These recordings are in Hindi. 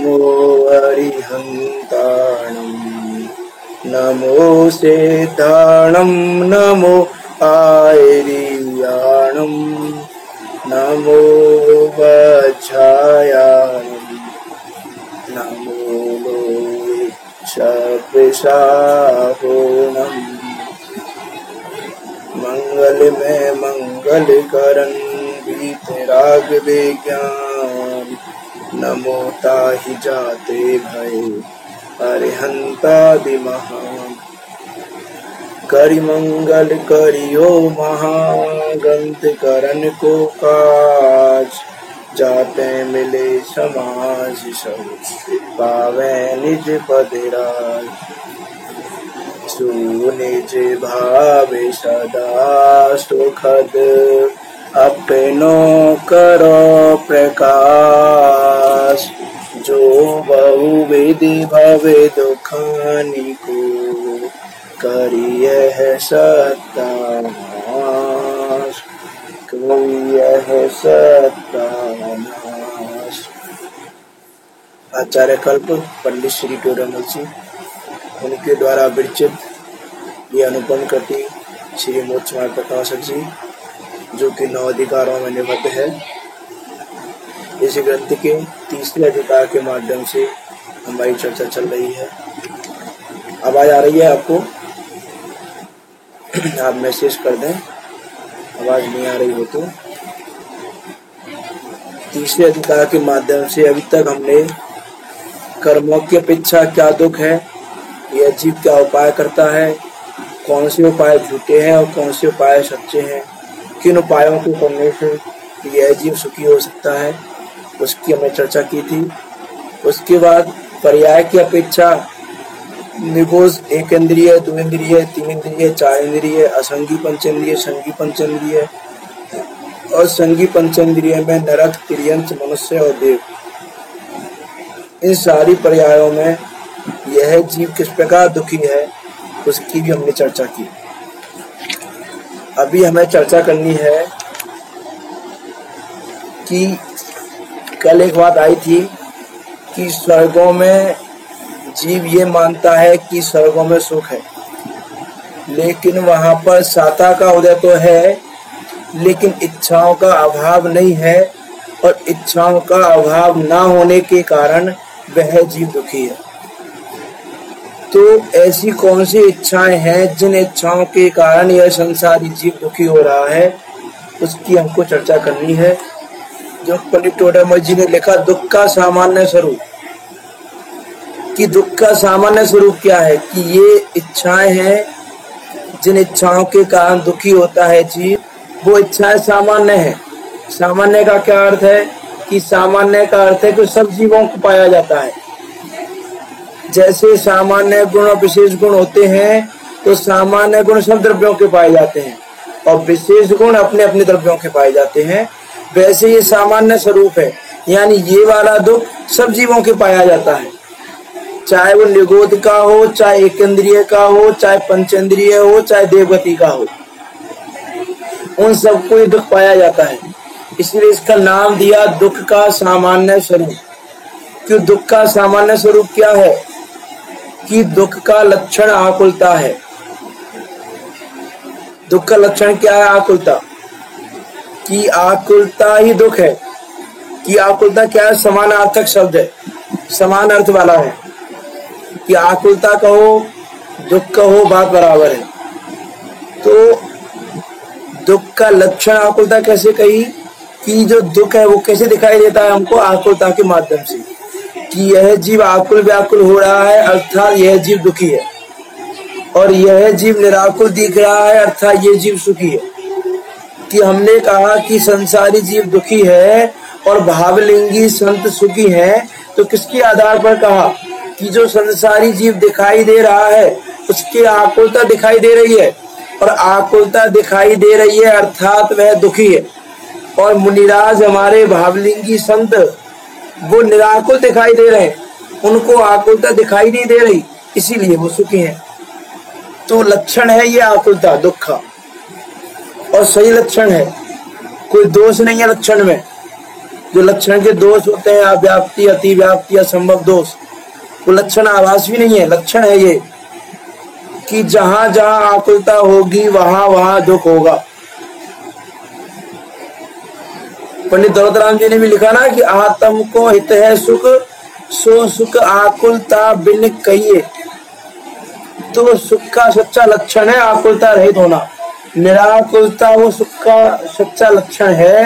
नमो अरिहन्ताणं नमो सिद्धाणं नमो आयर्याणं नमो वज्रायाणं नमो लोहितशपिशाहोणम् मंगल में मंगल करन वीतराग विज्ञान नमो ताहि जाते भय अरिहंतादि महान करि मंगल करियो महाग्रंथ करन को काज जाते मिले समाज सब पावे निज पदराज निज भावे सदा सुखद अपनो करो प्रकाश जो बहुविधि भवे दुखानि को करिए है सत्यानाश करिए है सत्यानाश। आचार्य कल्प पंडित श्री टोडरमल जी, उनके द्वारा विरचित ये अनुपम कृति श्री मोक्ष मार्ग प्रकाशक जी, जो कि 9 अधिकारों में निबद्ध है। इस ग्रंथ के तीसरे अधिकार के माध्यम से हमारी चर्चा चल रही है। आवाज आ रही है आपको? आप मैसेज कर दें आवाज नहीं आ रही हो तो। तीसरे अधिकार के माध्यम से अभी तक हमने कर्मों की अपेक्षा क्या दुख है, यह जीव क्या उपाय करता है, कौन से उपाय झूठे हैं और कौन से उपाय सच्चे हैं, किन उपायों को करने से यह जीव सुखी हो सकता है, उसकी हमने चर्चा की थी। उसके बाद पर्याय की अपेक्षा निगोज 1 इंद्रिय, 2 इंद्रिय, 3 इंद्रिय, 4 इंद्रिय, असंगी पंचेंद्रिय, संगी पंचेंद्रिय और संगी पंचेंद्रिय में नरक, तिर्यंच, मनुष्य और देव, इन सारी पर्यायों में यह जीव किस प्रकार दुखी है उसकी भी हमने चर्चा की। अभी हमें चर्चा करनी है कि कल एक बात आई थी कि स्वर्गों में जीव ये मानता है कि स्वर्गों में सुख है, लेकिन वहां पर साता का उदय तो है लेकिन इच्छाओं का अभाव नहीं है, और इच्छाओं का अभाव ना होने के कारण वह जीव दुखी है। तो ऐसी कौन सी इच्छाएं हैं जिन इच्छाओं के कारण यह संसारी जीव दुखी हो रहा है, उसकी हमको चर्चा करनी है। जो पंडित टोडरमल जी ने लिखा दुख का सामान्य स्वरूप, कि दुख का सामान्य स्वरूप क्या है, कि ये इच्छाएं हैं जिन इच्छाओं के कारण दुखी होता है जीव, वो इच्छाएं सामान्य है। सामान्य का क्या अर्थ है? कि सामान्य का अर्थ है कि सब जीवों को पाया जाता है। जैसे सामान्य गुण और विशेष गुण होते हैं, तो सामान्य गुण सब द्रव्यों के पाए जाते हैं और विशेष गुण अपने अपने द्रव्यों के पाए जाते हैं। वैसे ये सामान्य स्वरूप है, यानी ये वाला दुख सब जीवों के पाया जाता है, चाहे वो निगोद का हो, चाहे 1 इंद्रिय का हो, चाहे पंचेंद्रिय हो, चाहे देवगति का हो, उन सबको ये दुख पाया जाता है। इसलिए इसका नाम दिया दुख का सामान्य स्वरूप। क्यों दुख का सामान्य स्वरूप क्या है? कि दुख का लक्षण आकुलता है। दुख का लक्षण क्या है? आकुलता। कि आकुलता ही दुख है। कि आकुलता क्या है? समानार्थक शब्द है, समान अर्थ वाला है। कि आकुलता कहो, दुख कहो, बात बराबर है। तो दुख का लक्षण आकुलता कैसे कही? कि जो दुख है वो कैसे दिखाई देता है हमको? आकुलता के माध्यम से, कि यह जीव आकुल व्याकुल हो रहा है, अर्थात यह जीव दुखी है, और यह जीव निराकुल दिख रहा है, अर्थात यह जीव सुखी है। कि हमने कहा कि संसारी जीव दुखी है और भावलिंगी संत सुखी हैं, तो किसके आधार पर कहा? कि जो संसारी जीव दिखाई दे रहा है उसकी आकुलता दिखाई दे रही है, और आकुलता दिखाई दे रही है अर्थात वह दुखी है। और मुनिराज हमारे भावलिंगी संत वो निराकुल दिखाई दे रहे हैं, उनको आकुलता दिखाई नहीं दे रही, इसीलिए वो सुखी हैं। तो लक्षण है ये आकुलता दुख का, और सही लक्षण है, कोई दोष नहीं है लक्षण में। जो लक्षण के दोष होते हैं, अव्याप्ति, अतिव्याप्ति, असंभव दोष, वो लक्षण आभास भी नहीं है, लक्षण है ये कि जहां जहां आकुलता होगी वहां वहां दुख होगा। पंडित दौलतराम जी ने भी लिखा ना कि आत्म को हित है सुख, सो सुख आकुलता बिन कहिए। तो सुख का सच्चा लक्षण है आकुलता रहित होना, निराकुलता वो सुख का सच्चा लक्षण है,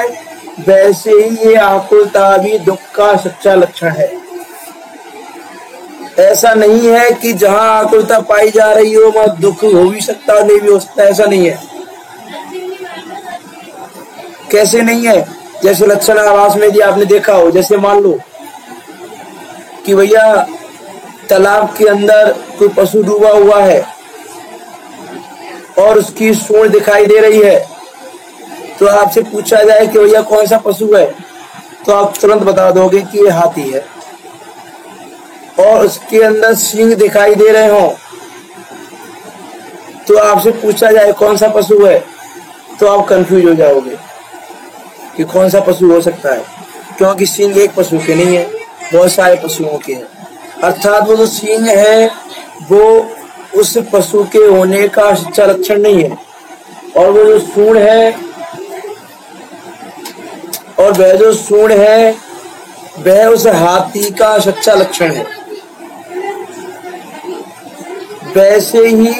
वैसे ही ये आकुलता भी दुख का सच्चा लक्षण है। ऐसा नहीं है कि जहां आकुलता पाई जा रही हो वहां दुख हो भी सकता है, नहीं भी हो सकता, ऐसा नहीं है। कैसे नहीं है? जैसे लक्षण आभास में भी आपने देखा हो, जैसे मान लो कि भैया तालाब के अंदर कोई पशु डूबा हुआ है और उसकी सूंड दिखाई दे रही है, तो आपसे पूछा जाए कि भैया कौन सा पशु है, तो आप तुरंत बता दोगे कि ये हाथी है। और उसके अंदर सींग दिखाई दे रहे हो, तो आपसे पूछा जाए कौन सा पशु है, तो आप कंफ्यूज हो जाओगे कि कौन सा पशु हो सकता है, क्योंकि सींग एक पशु के नहीं है, बहुत सारे पशुओं के हैं। अर्थात वो जो सींग है वो उस पशु के होने का सच्चा लक्षण नहीं है, और वो जो सूंड है, और वह जो सूंड है वह उस हाथी का सच्चा लक्षण है। वैसे ही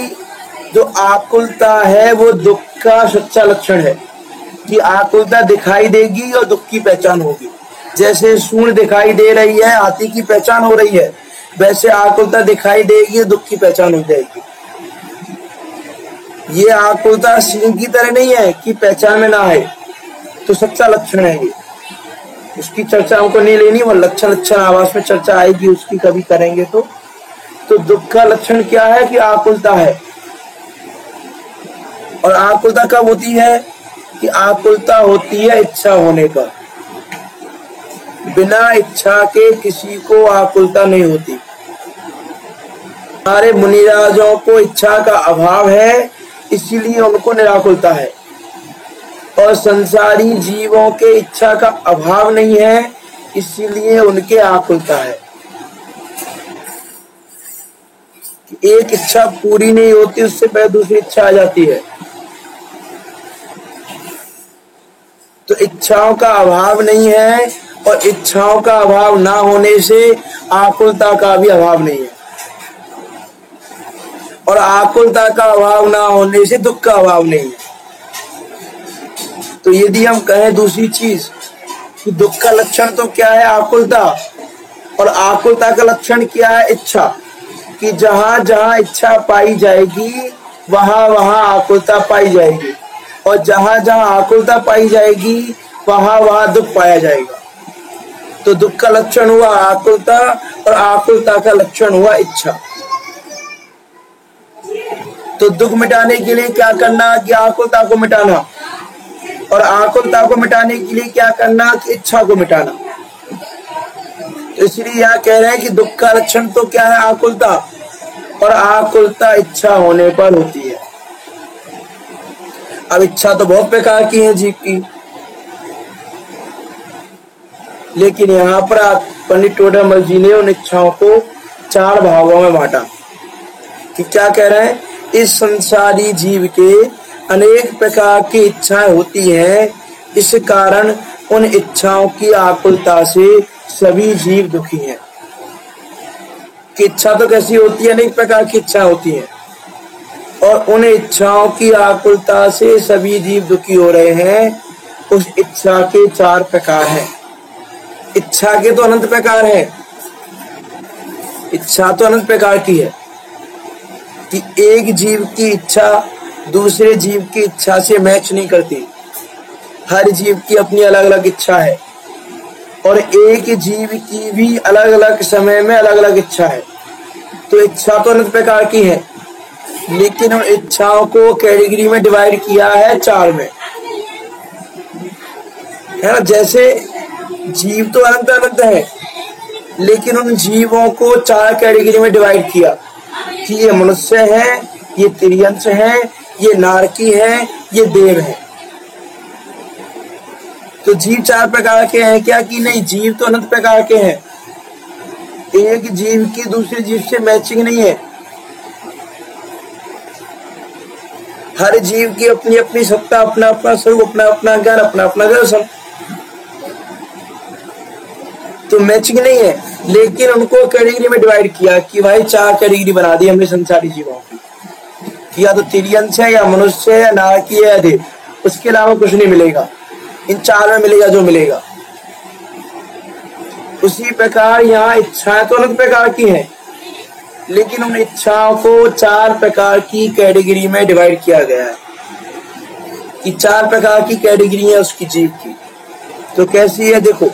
जो आकुलता है वो दुख का सच्चा लक्षण है कि आकुलता दिखाई देगी और दुख की पहचान होगी। जैसे सूंड दिखाई दे रही है, हाथी की पहचान हो रही है, वैसे आकुलता दिखाई देगी और दुख की पहचान हो जाएगी। ये आकुलता सींग की तरह नहीं है कि पहचान में ना आए, तो सच्चा लक्षण है ये। उसकी चर्चा हमको नहीं लेनी, वो लक्षण आभास में चर्चा आएगी, उसकी कभी करेंगे। तो दुख का लक्षण क्या है कि आकुलता है। और आकुलता कब होती है? कि आकुलता होती है इच्छा होने का। बिना इच्छा के किसी को आकुलता नहीं होती। हमारे मुनिराजों को इच्छा का अभाव है, इसीलिए उनको निराकुलता है, और संसारी जीवों के इच्छा का अभाव नहीं है, इसीलिए उनके आकुलता है। एक इच्छा पूरी नहीं होती, उससे पहले दूसरी इच्छा आ जाती है। तो इच्छाओं का अभाव नहीं है, और इच्छाओं का अभाव ना होने से आकुलता का भी अभाव नहीं है, और आकुलता का अभाव ना होने से दुख का अभाव नहीं है। तो यदि हम कहें दूसरी चीज कि दुख का लक्षण तो क्या है? आकुलता, और आकुलता का लक्षण क्या है? इच्छा। कि जहां जहां इच्छा पाई जाएगी वहां वहां आकुलता पाई जाएगी, और जहां जहां आकुलता पाई जाएगी वहां वहां दुख पाया जाएगा। तो दुख का लक्षण हुआ आकुलता, और आकुलता का लक्षण हुआ इच्छा। तो दुख मिटाने के लिए क्या करना? कि आकुलता को मिटाना, और आकुलता को मिटाने के लिए क्या करना? कि इच्छा को मिटाना। तो इसलिए यहाँ कह रहे हैं कि दुख का लक्षण तो क्या है? आकुलता, और आकुलता इच्छा होने पर होती है। अब इच्छा तो बहुत प्रकार की है जीव की, लेकिन यहाँ पर पंडित टोडरमल जी ने उन इच्छाओं को 4 भागों में बांटा। कि क्या कह रहे हैं? इस संसारी जीव के अनेक प्रकार की इच्छाएं होती हैं, इस कारण उन इच्छाओं की आकुलता से सभी जीव दुखी हैं। कि इच्छा तो कैसी होती है? अनेक प्रकार की इच्छा होती है, और उन इच्छाओं की आकुलता से सभी जीव दुखी हो रहे हैं। उस इच्छा के 4 प्रकार हैं। इच्छा के तो अनंत प्रकार है, इच्छा तो अनंत प्रकार की है कि एक जीव की इच्छा दूसरे जीव की इच्छा से मैच नहीं करती। हर जीव की अपनी अलग अलग इच्छा है, और एक जीव की भी अलग अलग समय में अलग अलग इच्छा है। तो इच्छा तो अनंत प्रकार की है, लेकिन उन इच्छाओं को कैटेगरी में डिवाइड किया है 4 में, है ना। जैसे जीव तो अनंत अनंत है, लेकिन उन जीवों को 4 कैटेगरी में डिवाइड किया कि ये मनुष्य है, ये तिर्यंश है, ये नारकी है, ये देव है। तो जीव 4 प्रकार के हैं क्या कि नहीं? जीव तो अनंत प्रकार के हैं। एक जीव की दूसरे जीव से मैचिंग नहीं है। हर जीव की अपनी अपनी सत्ता, अपना अपना स्वरूप, अपना अपना ज्ञान, अपना अपना दर्शन, तो मैचिंग नहीं है। लेकिन उनको कैटेगरी में डिवाइड किया कि भाई 4 कैटेगरी बना दी हमने संसारी जीवों की, या तो तिर्यंश है, या मनुष्य है, या नारकी है, या उसके अलावा कुछ नहीं मिलेगा। इन 4 में मिलेगा जो मिलेगा। उसी प्रकार यहाँ इच्छाएं तो अलग प्रकार की हैं, लेकिन उन इच्छाओं को 4 प्रकार की कैटेगरी में डिवाइड किया गया है कि 4 प्रकार की कैटेगरी है उसकी जीव की। तो कैसी है देखो,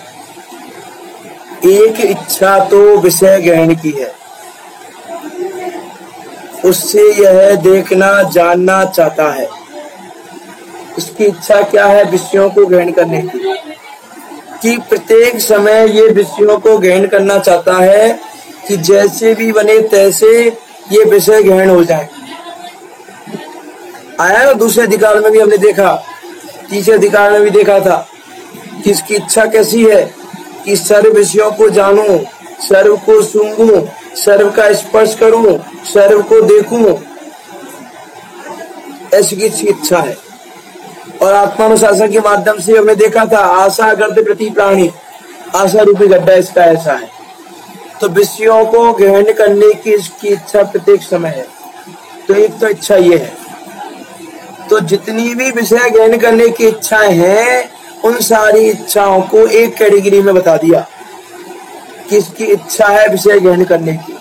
एक इच्छा तो विषय ग्रहण की है, उससे यह देखना जानना चाहता है। उसकी इच्छा क्या है? विषयों को ग्रहण करने की, कि प्रत्येक समय ये विषयों को ग्रहण करना चाहता है कि जैसे भी बने तैसे ये विषय ग्रहण हो जाए। आया ना, दूसरे अधिकार में भी हमने देखा, तीसरे अधिकार में भी देखा था कि इसकी इच्छा कैसी है कि सर्व विषयों को जानूं, सर्व को सूंघूं, सर्व का स्पर्श करूं, सर्व को देखूं, ऐसी की इच्छा है। और आत्मानुशासन के माध्यम से हमने देखा था, आशा करते प्रति प्राणी, आशा रूपी गड्ढा इसका ऐसा है। तो विषयों को ग्रहण करने की इसकी इच्छा प्रत्येक समय है। तो एक तो इच्छा ये है। तो जितनी भी विषय ग्रहण करने की इच्छाएं हैं, उन सारी इच्छाओं को एक कैटेगरी में बता दिया कि इसकी इच्छा है विषय ग्रहण करने की,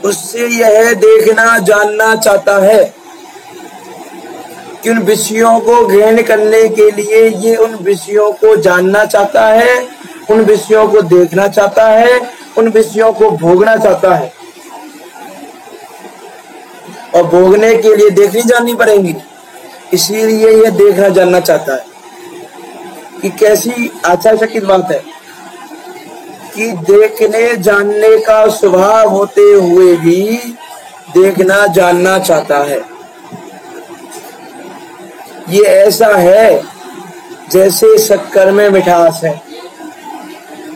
उससे यह देखना जानना चाहता है कि उन विषयों को ग्रहण करने के लिए ये उन विषयों को जानना चाहता है, उन विषयों को देखना चाहता है, उन विषयों को भोगना चाहता है। और भोगने के लिए देखनी जाननी पड़ेंगी, इसीलिए यह देखना जानना चाहता है। कि कैसी आश्चर्यचकित बात है कि देखने जानने का स्वभाव होते हुए भी देखना जानना चाहता है। ये ऐसा है जैसे शक्कर में मिठास है।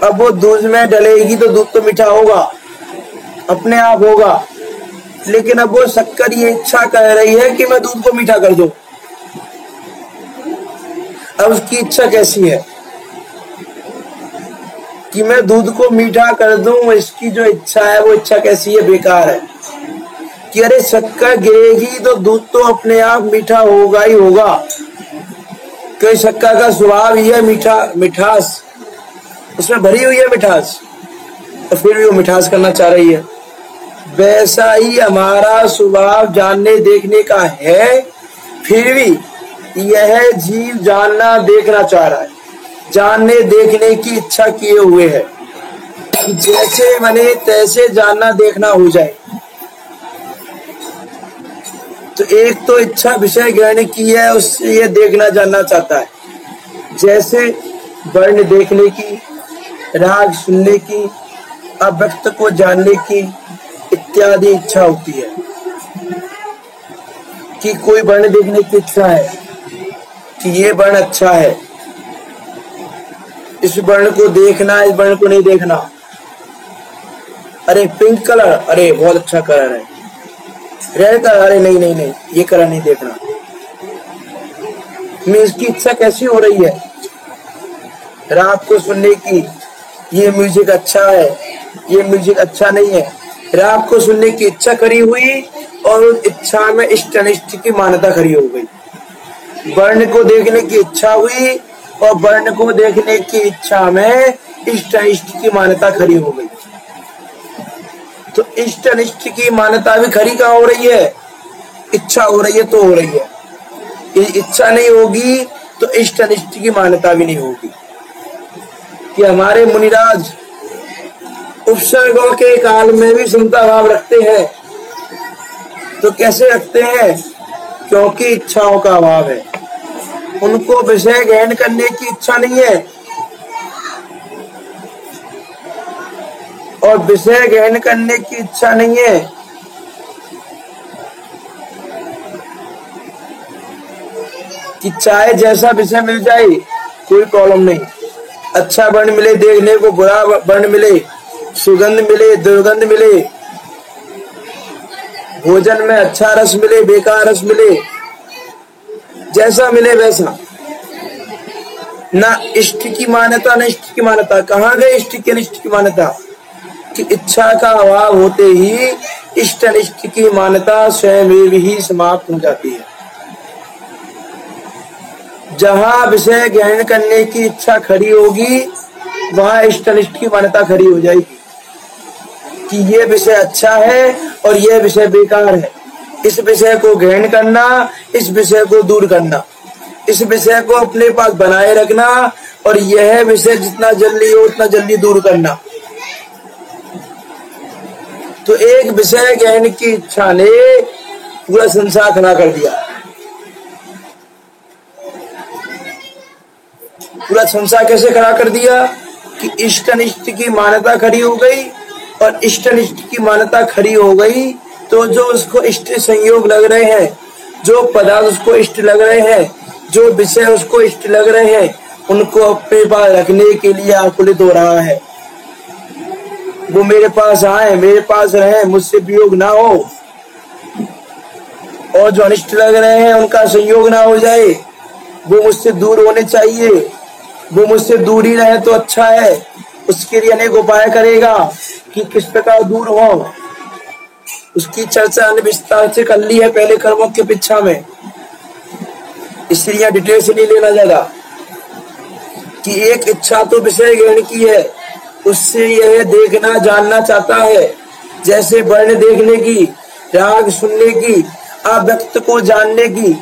अब वो दूध में डलेगी तो दूध तो मीठा होगा, अपने आप होगा, लेकिन अब वो शक्कर ये इच्छा कर रही है कि मैं दूध को मीठा कर दूं। अब उसकी इच्छा कैसी है कि मैं दूध को मीठा कर दूं, इसकी जो इच्छा है वो इच्छा कैसी है? बेकार है। कि अरे शक्कर गिरेगी तो दूध तो अपने आप मीठा होगा ही होगा, क्योंकि शक्कर का स्वभाव ही है मीठा, मिठास उसमें भरी हुई है मिठास, तो फिर भी वो मिठास करना चाह रही है। वैसा ही हमारा स्वभाव जानने देखने का है, फिर भी यह जीव जानना देखना चाह रहा है, जानने देखने की इच्छा किए हुए है, जैसे बने तैसे जानना देखना हो जाए। तो एक तो इच्छा विषय ग्रहण की है, उससे ये देखना जानना चाहता है, जैसे वर्ण देखने की, राग सुनने की, अव्यक्त को जानने की इत्यादि इच्छा होती है। कि कोई वर्ण देखने की इच्छा है कि ये वर्ण अच्छा है, इस वर्ण को देखना, इस वर्ण को नहीं देखना। अरे पिंक कलर, अरे बहुत अच्छा कलर है। रेड कलर, अरे नहीं नहीं नहीं, ये कलर नहीं देखना। मैं इसकी इच्छा कैसी हो रही है? रात को सुनने की, ये म्यूजिक अच्छा है, ये म्यूजिक अच्छा नहीं है। रात को सुनने की इच्छा खड़ी हुई और उस इच्छा में इष्ट अनिष्ट की मान्यता खड़ी हो गई। वर्ण को देखने की इच्छा हुई और वर्ण को देखने की इच्छा में इष्ट अनिष्ट की मान्यता खड़ी हो गई। तो इष्ट अनिष्ट की मान्यता भी खड़ी कहाँ हो रही है? इच्छा हो रही है तो हो रही है। ये इच्छा नहीं होगी तो इष्ट अनिष्ट की मान्यता भी नहीं होगी। कि हमारे मुनिराज उपसर्गों के काल में भी समता भाव रखते हैं। तो कैसे रखते हैं? क्योंकि इच्छाओं का अभाव है, उनको विषय ग्रहण करने की इच्छा नहीं है, और विषय ग्रहण करने की इच्छा नहीं है कि चाहे जैसा विषय मिल जाए कोई प्रॉब्लम नहीं। अच्छा वर्ण मिले देखने को, बुरा वर्ण मिले, सुगंध मिले, दुर्गंध मिले, भोजन में अच्छा रस मिले, बेकार रस मिले, जैसा मिले वैसा। ना इष्ट की मान्यता न इष्ट की मान्यता। कहाँ गए इष्ट की अनिष्ट की मान्यता? कि इच्छा का अभाव होते ही इष्ट अनिष्ट की मान्यता स्वयं ही समाप्त हो जाती है। जहां विषय ग्रहण करने की इच्छा खड़ी होगी वहां इष्ट अनिष्ट की मान्यता खड़ी हो जाएगी कि ये विषय अच्छा है और यह विषय बेकार है। इस विषय को ग्रहण करना, इस विषय को दूर करना, इस विषय को अपने पास बनाए रखना और यह विषय जितना जल्दी हो उतना जल्दी दूर करना। तो एक विषय ग्रहण की इच्छा ने पूरा संसार खड़ा कर दिया। पूरा संसार कैसे खड़ा कर दिया? कि इष्ट अनिष्ट की मान्यता खड़ी हो गई, और इष्ट अनिष्ट की मान्यता खड़ी हो गई तो जो उसको इष्ट संयोग लग रहे हैं, जो पदार्थ उसको इष्ट लग रहे हैं, जो विषय उसको इष्ट लग रहे हैं, उनको अपने पास रखने के लिए आकुलित हो रहा है। वो मेरे पास आए, मेरे पास रहे, मुझसे वियोग ना हो, और जो अनिष्ट लग रहे हैं उनका संयोग ना हो जाए, वो मुझसे दूर होने चाहिए। वो मुझसे दूर ही रहे तो अच्छा है। उसके लिए अनेक उपाय करेगा कि किस प्रकार दूर हो। उसकी चर्चा अन्य विस्तार से कर ली है पहले कर्मों के पीछा में, इसलिए डिटेल से नहीं लेना ज्यादा। कि एक इच्छा तो विषय ग्रहण की है, उससे यह देखना जानना चाहता है, जैसे वर्ण देखने की, राग सुनने की, अव्यक्त को जानने की,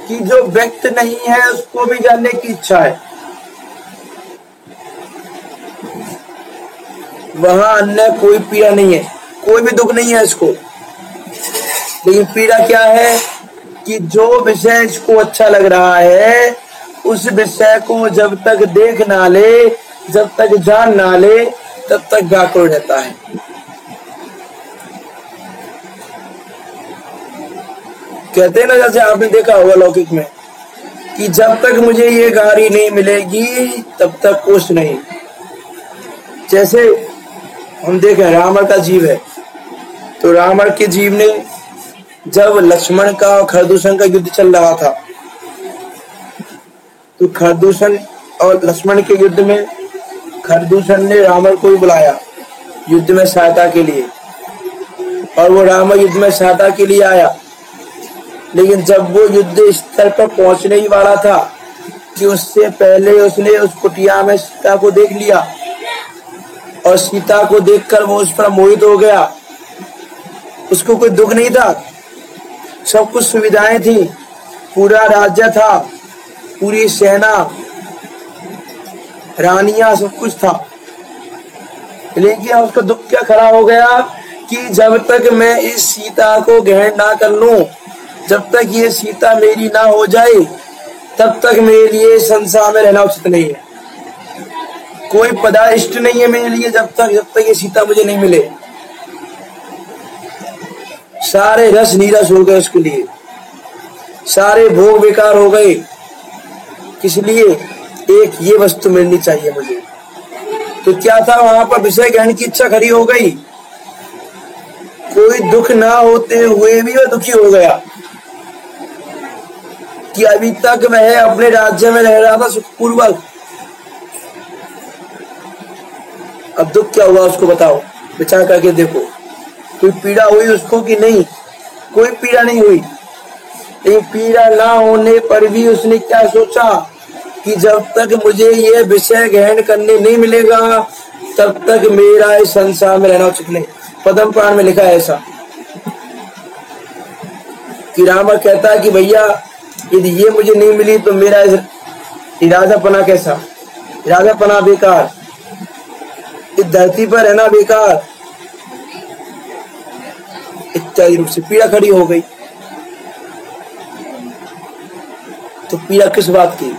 कि जो व्यक्त नहीं है उसको भी जानने की इच्छा है। वहां अन्य कोई पीड़ा नहीं है, कोई भी दुख नहीं है इसको। लेकिन पीड़ा क्या है? कि जो विषय इसको अच्छा लग रहा है उस विषय को जब तक देख ना ले, जब तक जान ना ले, तब तक व्याकुल रहता है। कहते हैं ना, जैसे आपने देखा होगा लौकिक में, कि जब तक मुझे ये गाड़ी नहीं मिलेगी तब तक कुछ नहीं। जैसे हम देखें रावण का जीव है, तो रावण के जीव ने जब लक्ष्मण का और खरदूषण का युद्ध चल रहा था, तो खरदूषण और लक्ष्मण के युद्ध में खरदूषण ने रावण को भी बुलाया युद्ध में सहायता के लिए, और वो रावण युद्ध में सहायता के लिए आया। लेकिन जब वो युद्ध स्तर पर पहुंचने ही वाला था कि उससे पहले उसने उस कुटिया में सीता को देख लिया, और सीता को देखकर वो उस पर मोहित हो गया। उसको कोई दुख नहीं था, सब कुछ सुविधाएं थी, पूरा राज्य था, पूरी सेना, रानियां, सब कुछ था। लेकिन उसका दुख क्या खड़ा हो गया कि जब तक मैं इस सीता को ग्रहण ना कर लूं, जब तक ये सीता मेरी ना हो जाए, तब तक मेरे लिए संसार में रहना उचित नहीं है। कोई पदार्थ इष्ट नहीं है मेरे लिए जब तक ये सीता मुझे नहीं मिले। सारे रस नीरस हो गए उसके लिए, सारे भोग बेकार हो गए। किस लिए? एक ये वस्तु मिलनी चाहिए मुझे। तो क्या था, वहां पर विषय ग्रहण की इच्छा खड़ी हो गई। कोई दुख ना होते हुए भी वह दुखी हो गया कि अभी तक वह अपने राज्य में रह रहा था सुखपूर्वक, अब दुख क्या हुआ उसको बताओ, विचार करके देखो। कोई पीड़ा हुई उसको कि नहीं? कोई पीड़ा नहीं हुई। लेकिन पीड़ा ना होने पर भी उसने क्या सोचा कि जब तक मुझे ये विषय ग्रहण करने नहीं मिलेगा तब तक मेरा इस संसार में रहना उचित नहीं। पद्म पुराण में लिखा है ऐसा कि रावण कहता है कि भैया यदि ये मुझे नहीं मिली तो मेरा राजापना कैसा, राजापना बेकार, इस धरती पर रहना बेकार, इत्यादि रूप से पीड़ा खड़ी हो गई। तो पीड़ा किस बात की?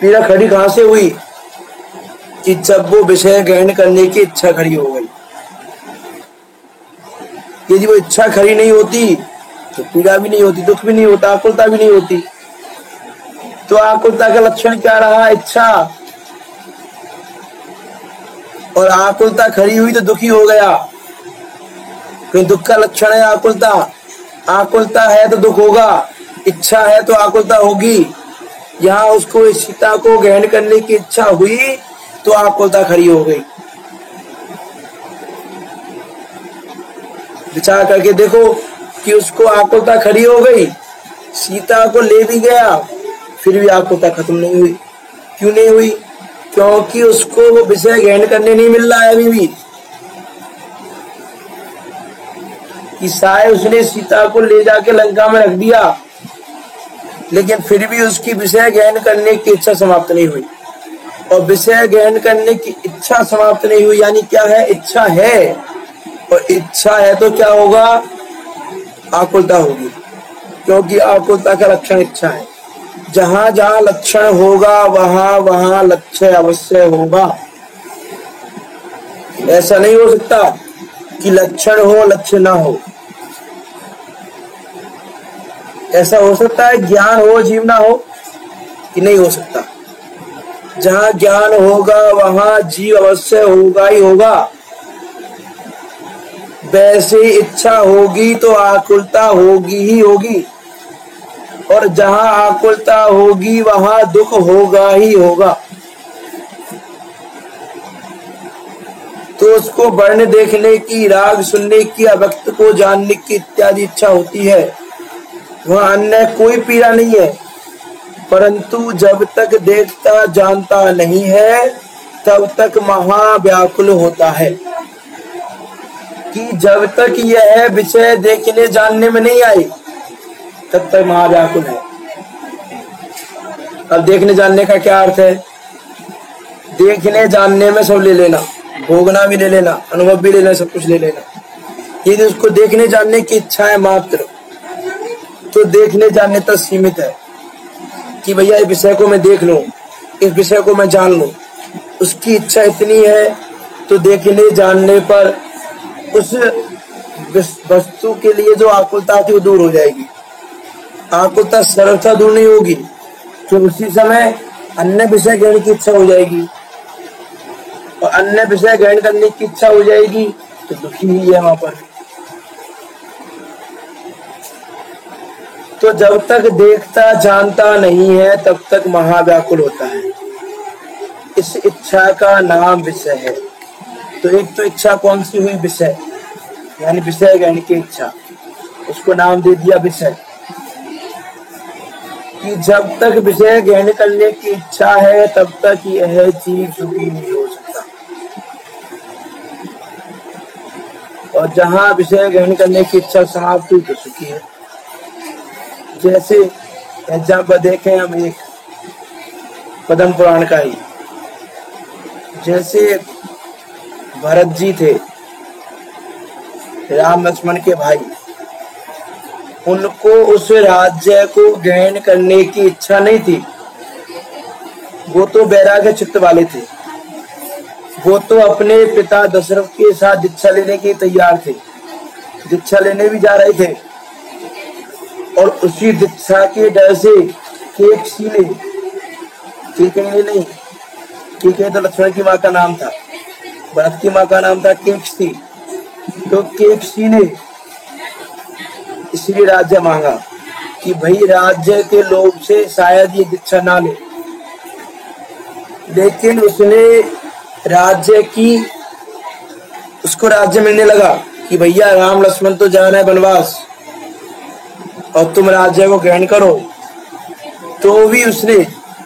पीड़ा खड़ी कहां से हुई? कि जब वो विषय ग्रहण करने की इच्छा खड़ी हो गई। यदि वो इच्छा खड़ी नहीं होती तो पीड़ा भी नहीं होती, दुख भी नहीं होता, आकुलता भी नहीं होती। तो आकुलता का लक्षण क्या रहा? इच्छा। और आकुलता खड़ी हुई तो दुखी हो गया, क्योंकि दुख का लक्षण है आकुलता। आकुलता है तो दुख होगा, इच्छा है तो आकुलता होगी। यहाँ उसको सीता को ग्रहण करने की इच्छा हुई तो आकुलता खड़ी हो गई। विचार करके देखो कि उसको आकुलता खड़ी हो गई, सीता को ले भी गया, फिर भी आकुलता खत्म नहीं हुई। क्यों नहीं हुई? क्योंकि उसको वो विषय ग्रहण करने नहीं मिल रहा है अभी भी। कि शायद उसने सीता को ले जाके लंका में रख दिया, लेकिन फिर भी उसकी विषय ग्रहण करने की इच्छा समाप्त नहीं हुई। और विषय ग्रहण करने की इच्छा समाप्त नहीं हुई यानी क्या है? इच्छा है, और इच्छा है तो क्या होगा? आकुलता होगी, क्योंकि आकुलता का लक्षण इच्छा है। जहां जहां लक्षण होगा वहां वहां लक्ष्य अवश्य होगा। ऐसा नहीं हो सकता कि लक्षण हो लक्ष्य ना हो। ऐसा हो सकता है ज्ञान हो जीव ना हो? कि नहीं हो सकता। जहां ज्ञान होगा वहां जीव अवश्य होगा ही होगा। वैसे इच्छा होगी तो आकुलता होगी ही होगी, और जहां आकुलता होगी वहां दुख होगा ही होगा। तो उसको वर्ण देखने की, राग सुनने की, अव्यक्त को जानने की इत्यादि इच्छा होती है। वहां अन्य कोई पीड़ा नहीं है, परंतु जब तक देखता जानता नहीं है तब तक महाव्याकुल होता है। कि जब तक यह विषय देखने जानने में नहीं आई तब तक महाव्याकुल है। अब देखने जानने का क्या अर्थ है? देखने जानने में सब ले लेना, भोगना भी ले लेना, अनुभव भी ले लेना, सब कुछ ले लेना। यदि उसको देखने जानने की इच्छा है मात्र, तो देखने जानने तक सीमित है कि भैया इस विषय को मैं देख लूं, इस विषय को मैं जान लूं। उसकी इच्छा इतनी है तो देखने जानने पर उस वस्तु के लिए जो आकुलता थी वो दूर हो जाएगी। आकुलता सर्वथा दूर नहीं होगी, तो उसी समय अन्य विषय ग्रहण की इच्छा हो जाएगी, और अन्य विषय ग्रहण करने की इच्छा हो जाएगी तो दुखी ही है वहां पर। तो जब तक देखता जानता नहीं है तब तक महाव्याकुल होता है। इस इच्छा का नाम विषय है। तो एक तो इच्छा कौन सी हुई? विषय, यानी विषय ग्रहण की इच्छा, उसको नाम दे दिया विषय। कि जब तक विषय ग्रहण करने की इच्छा है तब तक यह जीव सुखी नहीं हो सकता, और जहां विषय ग्रहण करने की इच्छा समाप्त हुई तो सुखी है। जैसे एग्जाम्पल देखें हम एक पद्म पुराण का ही। जैसे भरत जी थे, राम लक्ष्मण के भाई, उनको उस राज्य को ग्रहण करने की इच्छा नहीं थी। वो तो वैराग्य चित्त वाले थे। वो तो अपने पिता दशरथ के साथ दीक्षा लेने के तैयार थे, दीक्षा लेने भी जा रहे थे। और उसी दीक्षा के डर से केकसी ने, नहीं, केकई तो लक्ष्मण की माँ का नाम था, भरत की माँ का नाम था केकसी। तो केकसी ने इसलिए राज्य मांगा कि भाई राज्य के लोभ से शायद ये दीक्षा ना ले। लेकिन उसने राज्य की, उसको राज्य मिलने लगा कि भैया राम लक्ष्मण तो जा रहे हैं वनवास और तुम राज्य को ग्रहण करो, तो भी उसने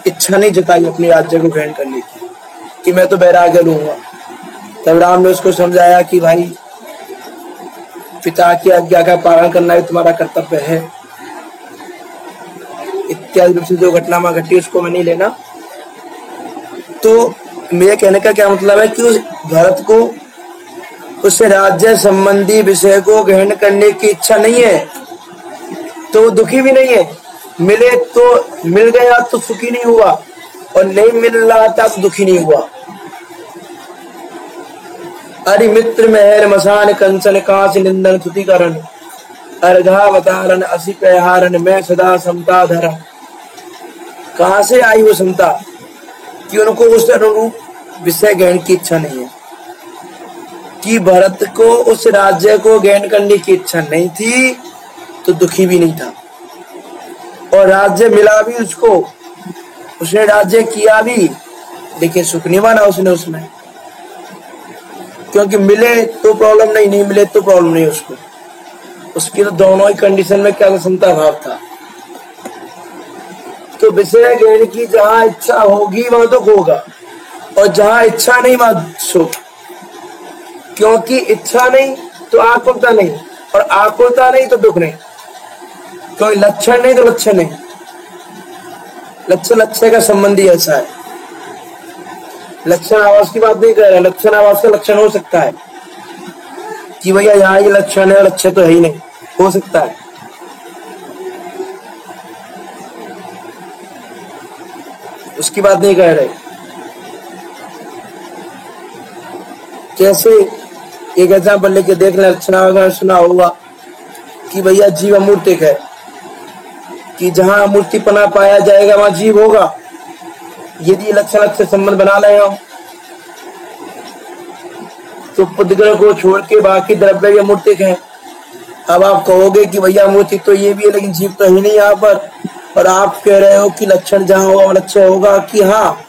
इच्छा नहीं जताई अपने राज्य को ग्रहण करने की कि मैं तो वैराग्य लूंगा। तब राम ने उसको समझाया कि भाई पिता की आज्ञा का पालन करना ही तुम्हारा कर्तव्य है, इत्यादि रूप से जो घटना में घटी उसको मैं नहीं लेना। तो मेरे कहने का क्या मतलब है कि उस भरत को उस राज्य संबंधी विषय को ग्रहण करने की इच्छा नहीं है, तो दुखी भी नहीं है। मिले तो मिल गया तो सुखी नहीं हुआ, और नहीं मिल रहा था तो दुखी नहीं हुआ। अरि मित्र मेहर मसान कंचन कांच निंदन तुतिकरण अर्घावतारण असि प्रहारण मैं सदा समता धरा। कहाँ से आई वो क्षमता कि उनको उस अनुरूप विषय ग्रहण की इच्छा नहीं है, कि भरत को उस राज्य को ग्रहण करने की इच्छा नहीं थी तो दुखी भी नहीं था, और राज्य मिला भी उसको, उसने राज्य किया भी, लेकिन सुख नहीं माना उसने उसमें, क्योंकि मिले तो प्रॉब्लम नहीं, नहीं मिले तो प्रॉब्लम नहीं उसको। उसकी तो दोनों ही कंडीशन में क्या क्षमता भाव था। तो विषय ग्रहण की जहां इच्छा होगी वहां दुख होगा, और जहां इच्छा नहीं वहां सुख, क्योंकि इच्छा नहीं तो आकुलता नहीं, और आकुलता नहीं तो दुख नहीं, क्योंकि लक्षण नहीं तो लक्षण नहीं। लक्षण लक्ष्य का संबंधी ऐसा है। लक्षण आवास की बात नहीं कर रहा, लक्षण आवास का लक्षण हो सकता है कि भैया यहाँ ये लक्षण है, लक्ष्य तो है ही नहीं, हो सकता है। उसकी बात नहीं कह रहे। जैसे एक एग्जाम्पल लेके देख ले, लक्षण सुना होगा कि भैया जीव अमूर्तिक है, कि जहां अमूर्तिपना पाया जाएगा वहां जीव होगा। यदि लक्षण से संबंध बना रहे हो तो पुद्गल को छोड़ के बाकी द्रव्य भी अमूर्तिक है। अब आप कहोगे कि भैया अमूर्तिक तो ये भी है लेकिन जीव तो ही नहीं यहाँ पर, और आप कह रहे हो कि लक्षण जहां होगा लक्ष्य होगा, कि हाँ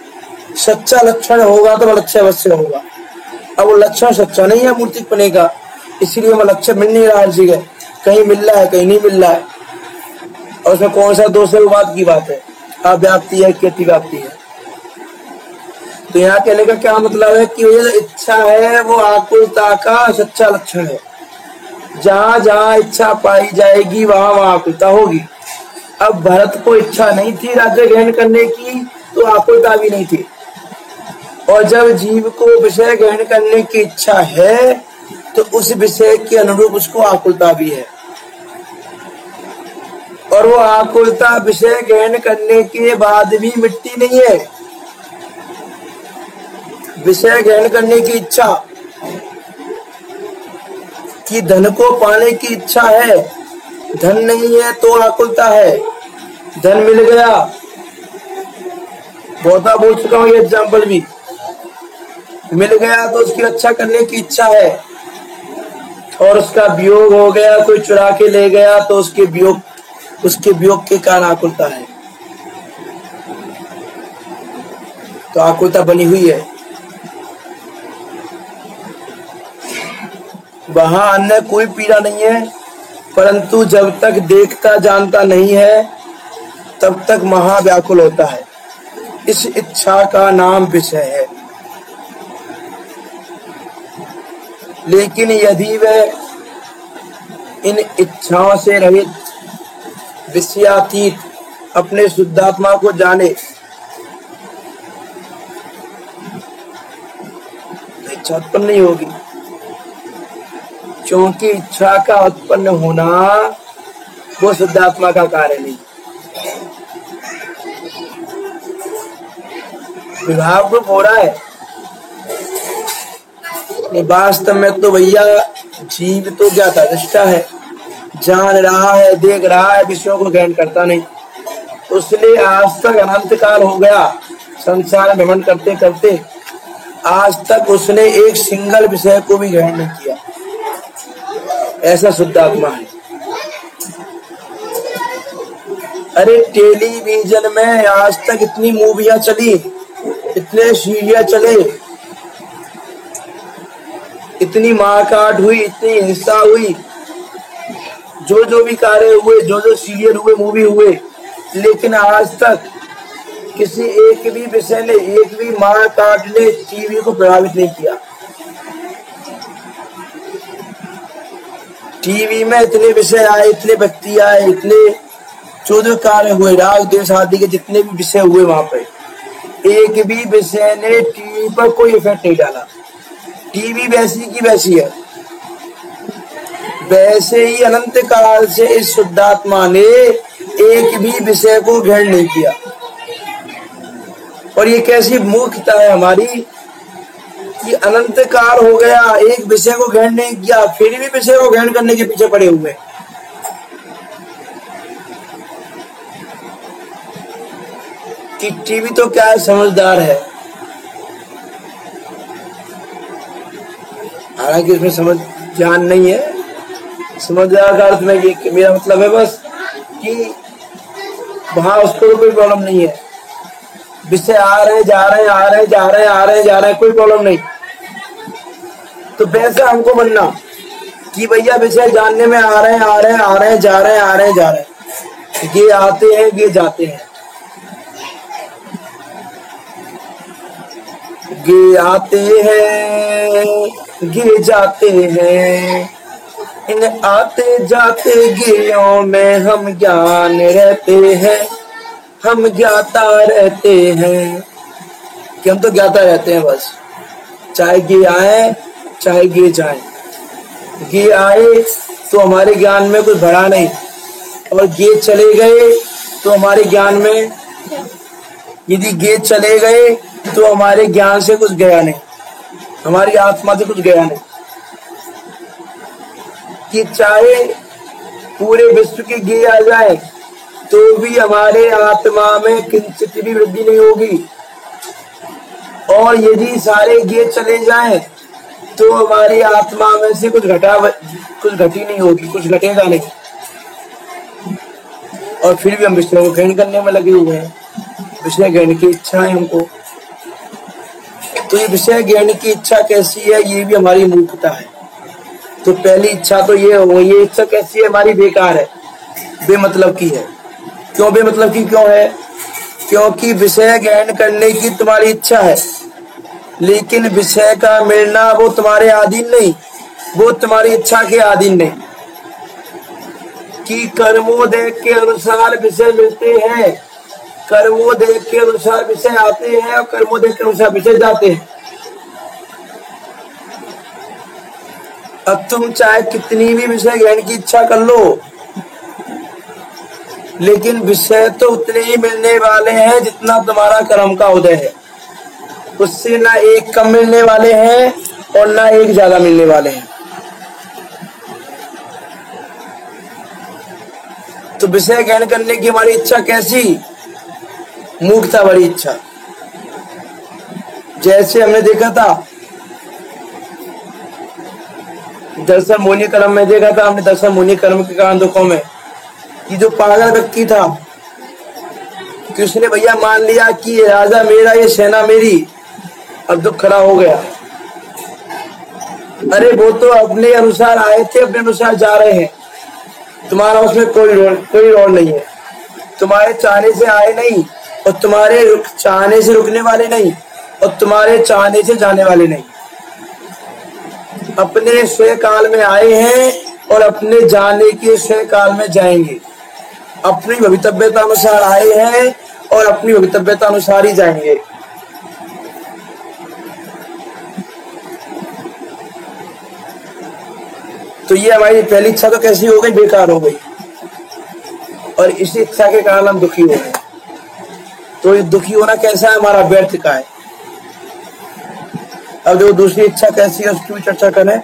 सच्चा लक्षण होगा तो लक्ष्य अवश्य होगा। अब वो लक्षण सच्चा नहीं है अमूर्तिक पने का, इसलिए वो लक्ष्य मिल नहीं रहा हर जगह, कहीं मिल रहा है कहीं नहीं मिल रहा है, और उसमें कौन सा दोष है, बात की बात है, अव्याप्ति है कि अतिव्याप्ति है। तो यहाँ कहने का क्या मतलब है कि ये जो इच्छा है वो आकुलता का सच्चा लक्षण है। जहां जहां इच्छा पाई जाएगी वहां वहां आकुलता होगी। अब भरत को इच्छा नहीं थी राज्य ग्रहण करने की तो आकुलता भी नहीं थी, और जब जीव को विषय ग्रहण करने की इच्छा है तो उस विषय के अनुरूप उसको आकुलता भी है, और वो आकुलता विषय ग्रहण करने के बाद भी मिटती नहीं है। विषय ग्रहण करने की इच्छा, कि धन को पाने की इच्छा है, धन नहीं है तो आकुलता है, धन मिल गया, बहुत बोल चुका हूं ये एग्जाम्पल भी, मिल गया तो उसकी रक्षा करने की इच्छा है, और उसका वियोग हो गया, कोई चुरा के ले गया तो उसके वियोग के कारण आकुलता है। तो आकुलता बनी हुई है। वहां अन्य कोई पीड़ा नहीं है, परंतु जब तक देखता जानता नहीं है तब तक महाव्याकुल होता है। इस इच्छा का नाम विषय है। लेकिन यदि वह इन इच्छाओं से रहित विषयातीत अपने शुद्धात्मा को जाने तो इच्छा उत्पन्न नहीं होगी, क्योंकि इच्छा का उत्पन्न होना वो शुद्धात्मा का कार्य नहीं। विभाग रूप हो रहा है, वास्तव में तो भैया जीव तो क्या था, दृष्टा है, जान रहा है, देख रहा है, विषयों को ग्रहण करता नहीं। उसने आज तक अनंत काल हो गया संसार में भ्रमण करते करते, आज तक उसने एक सिंगल विषय को भी ग्रहण नहीं किया। ऐसा शुद्धात्मा है। अरे टेलीविजन में आज तक इतनी मूवियां चली, इतने सीरियल चले, इतनी मारकाट हुई, इतनी हिंसा हुई, जो भी कार्य हुए, जो सीरियल हुए, मूवी हुए, लेकिन आज तक किसी एक भी विषय ने, एक भी मारकाट ने टीवी को प्रभावित नहीं किया। टीवी में इतने विषय आए, इतने व्यक्ति आए, इतने जो कार्य हुए, राग देश आदि के जितने भी विषय हुए, वहां पे एक भी विषय ने टीवी पर कोई इफेक्ट नहीं डाला। टीवी वैसी की वैसी है। वैसे ही अनंत काल से इस शुद्धात्मा ने एक भी विषय को ग्रहण नहीं किया। और ये कैसी मूर्खता है हमारी कि अनंत काल हो गया, एक विषय को ग्रहण नहीं किया, फिर भी विषय को ग्रहण करने के पीछे पड़े हुए। कि टीवी तो क्या है, समझदार है, हालांकि इसमें समझ ज्ञान नहीं है। समझदार का अर्थ में ये मेरा मतलब है बस कि वहां उसको कोई प्रॉब्लम नहीं है, विषय आ रहे जा रहे हैं, आ रहे जा रहे हैं, आ रहे जा रहे हैं, कोई प्रॉब्लम नहीं। तो वैसा हमको बनना कि भैया विषय जानने में आ रहे हैं, आ रहे हैं, आ रहे हैं, जा रहे हैं, आ रहे हैं, जा रहे हैं, ये आते हैं, ये जाते हैं, ये आते हैं, ये जाते हैं, इन आते जाते गेयों में हम ज्ञान रहते हैं, हम ज्ञाता रहते हैं, कि हम तो ज्ञाता रहते हैं बस, चाहे ये आए चाहे ये जाए। ये आए तो हमारे ज्ञान में कुछ बढ़ा नहीं, और ये चले गए तो हमारे ज्ञान में, यदि ये चले गए तो हमारे ज्ञान से कुछ गया नहीं, हमारी आत्मा से कुछ गया नहीं। कि चाहे पूरे विश्व के गे आ जाए तो भी हमारे आत्मा में किंचित भी वृद्धि नहीं होगी, और यदि सारे गे चले जाएं तो हमारी आत्मा में से कुछ घटी नहीं होगी, कुछ घटेगा नहीं, और फिर भी हम विषय को ग्रहण करने में लगे हुए हैं। विषय ग्रहण की इच्छा है हमको, तो ये विषय ग्रहण की इच्छा कैसी है, ये भी हमारी मूर्खता है। तो पहली इच्छा तो ये हो, ये इच्छा कैसी है, हमारी बेकार है, बेमतलब की है। क्यों बेमतलब की क्यों है? क्योंकि विषय ग्रहण करने की तुम्हारी इच्छा है, लेकिन विषय का मिलना वो तुम्हारे अधीन नहीं, वो तुम्हारी इच्छा के अधीन नहीं। कि कर्मोदय के अनुसार विषय मिलते हैं, कर्मोदय के अनुसार विषय आते हैं, और कर्मोदय के अनुसार विषय जाते हैं। अब तुम चाहे कितनी भी विषय ग्रहण की इच्छा कर लो, लेकिन विषय तो उतने ही मिलने वाले हैं जितना तुम्हारा कर्म का उदय है, उससे ना एक कम मिलने वाले हैं और ना एक ज्यादा मिलने वाले हैं। तो विषय ग्रहण करने की हमारी इच्छा कैसी, मूर्खता बड़ी इच्छा। जैसे हमने देखा था दर्शन मोहिनी कर्म में, देखा था हमने दर्शन मोहिनी कर्म के कारण दुखों में, कि जो पागल व्यक्ति था कि उसने भैया मान लिया कि ये राजा मेरा, ये सेना मेरी, अब दुख खड़ा हो गया। अरे वो तो अपने अनुसार आए थे, अपने अनुसार जा रहे हैं, तुम्हारा उसमें कोई रोल नहीं है। तुम्हारे चाहने से आए नहीं, और तुम्हारे चाहने से रुकने वाले नहीं, और तुम्हारे चाहने से जाने वाले नहीं। अपने स्वयं काल में आए हैं और अपने जाने के स्वयं काल में जाएंगे। अपनी भवितव्यता अनुसार आए हैं और अपनी भवितव्यता अनुसार ही जाएंगे। तो ये हमारी पहली इच्छा तो कैसी हो गई, बेकार हो गई, और इसी इच्छा के कारण हम दुखी हो गए। तो ये दुखी होना कैसा है, हमारा व्यर्थ का है। अब जो दूसरी इच्छा कैसी है उसकी भी चर्चा करें।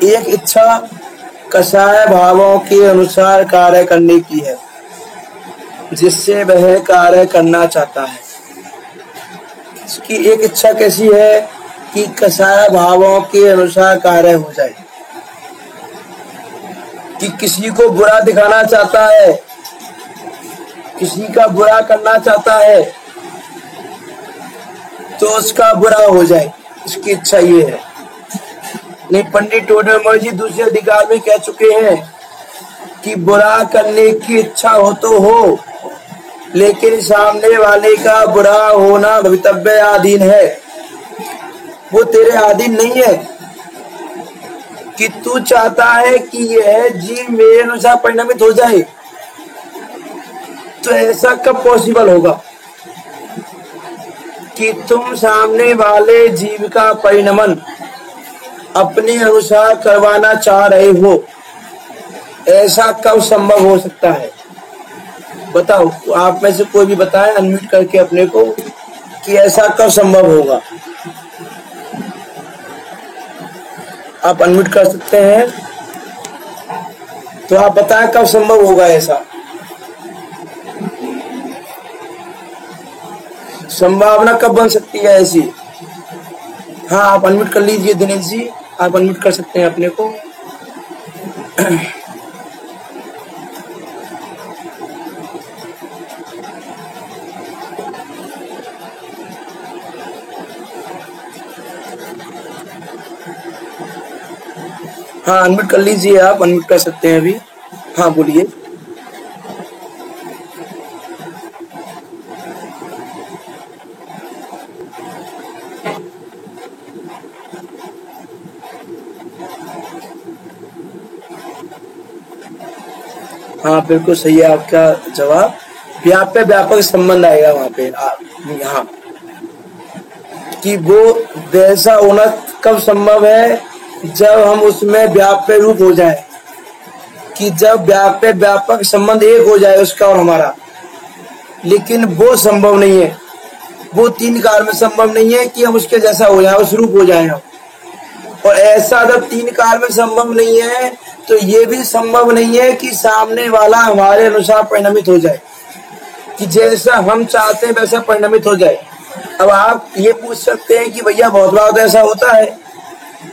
एक इच्छा कसाय भावों के अनुसार कार्य करने की है, जिससे वह कार्य करना चाहता है। इसकी एक इच्छा कैसी है कि कसाय भावों के अनुसार कार्य हो जाए, कि किसी को बुरा दिखाना चाहता है, किसी का बुरा करना चाहता है, तो उसका बुरा हो जाए, इसकी इच्छा ये है। नहीं, पंडित टोडरमल जी दूसरे अधिकार में कह चुके हैं कि बुरा करने की इच्छा हो तो हो, लेकिन सामने वाले का बुरा होना भवितव्य अधीन है, वो तेरे अधीन नहीं है। कि तू चाहता है कि यह जीव मेरे अनुसार परिणमित हो जाए, तो ऐसा कब पॉसिबल होगा कि तुम सामने वाले जीव का परिणमन अपने अनुसार करवाना चाह रहे हो? ऐसा कब संभव हो सकता है? बताओ, आप में से कोई भी बताए अनम्यूट करके अपने को कि ऐसा कब संभव होगा। आप अनम्यूट कर सकते हैं, तो आप बताएं कब संभव होगा ऐसा। संभावना कब बन सकती है ऐसी? हाँ, आप अनम्यूट कर लीजिए दिनेश जी, आप अनम्यूट कर सकते हैं अपने को। हाँ, अनम्यूट कर लीजिए, आप अनम्यूट कर सकते हैं अभी। हाँ, बोलिए। हाँ, बिल्कुल सही है आपका जवाब। व्याप्य व्यापक संबंध आएगा वहां पे। यहाँ कि वो वैसा होना कब संभव है, जब हम उसमें व्याप्य रूप हो जाए, कि जब व्याप्य व्यापक संबंध एक हो जाए उसका और हमारा। लेकिन वो संभव नहीं है, वो तीन काल में संभव नहीं है कि हम उसके जैसा हो जाए, उस रूप हो जाए हम। और ऐसा जब तीन काल में संभव नहीं है तो ये भी संभव नहीं है कि सामने वाला हमारे अनुसार परिणमित हो जाए, कि जैसा हम चाहते हैं वैसा परिणमित हो जाए। अब आप ये पूछ सकते हैं कि भैया बहुत बार तो ऐसा होता है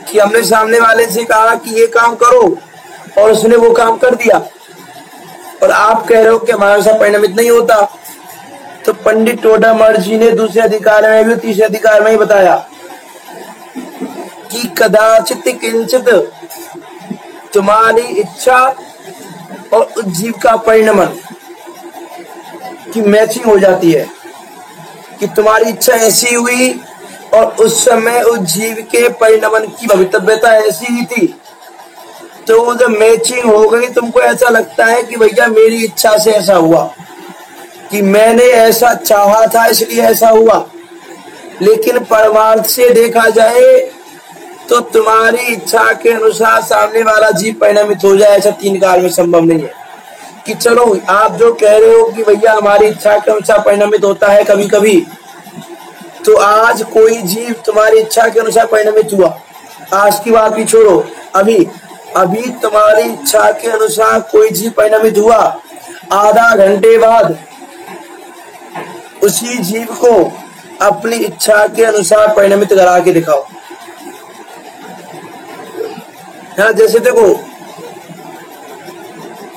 कि हमने सामने वाले से कहा कि ये काम करो और उसने वो काम कर दिया, और आप कह रहे हो कि हमारे अनुसार परिणमित नहीं होता। तो पंडित टोडामल जी ने दूसरे अधिकार में भी तीसरे अधिकार में ही बताया कि कदाचित किंचित तुम्हारी इच्छा और उस जीव का परिणमन की मैचिंग हो जाती है, कि तुम्हारी इच्छा ऐसी हुई और उस समय उस जीव के परिणमन की भवितव्यता ऐसी ही थी। तो जब मैचिंग हो गई, तुमको ऐसा लगता है कि भैया मेरी इच्छा से ऐसा हुआ, कि मैंने ऐसा चाहा था इसलिए ऐसा हुआ। लेकिन परमार्थ से देखा जाए तो तुम्हारी इच्छा के अनुसार सामने वाला जीव परिणमित हो जाए, ऐसा तीन काल में संभव नहीं है। कि चलो आप जो कह रहे हो कि भैया हमारी इच्छा के अनुसार परिणमित होता है कभी कभी, तो आज कोई जीव तुम्हारी इच्छा के अनुसार परिणमित हुआ, आज की बात भी छोड़ो, अभी अभी तुम्हारी इच्छा के अनुसार कोई जीव परिणमित हुआ, आधा घंटे बाद उसी जीव को अपनी इच्छा के अनुसार परिणमित करा के दिखाओ। हाँ, जैसे देखो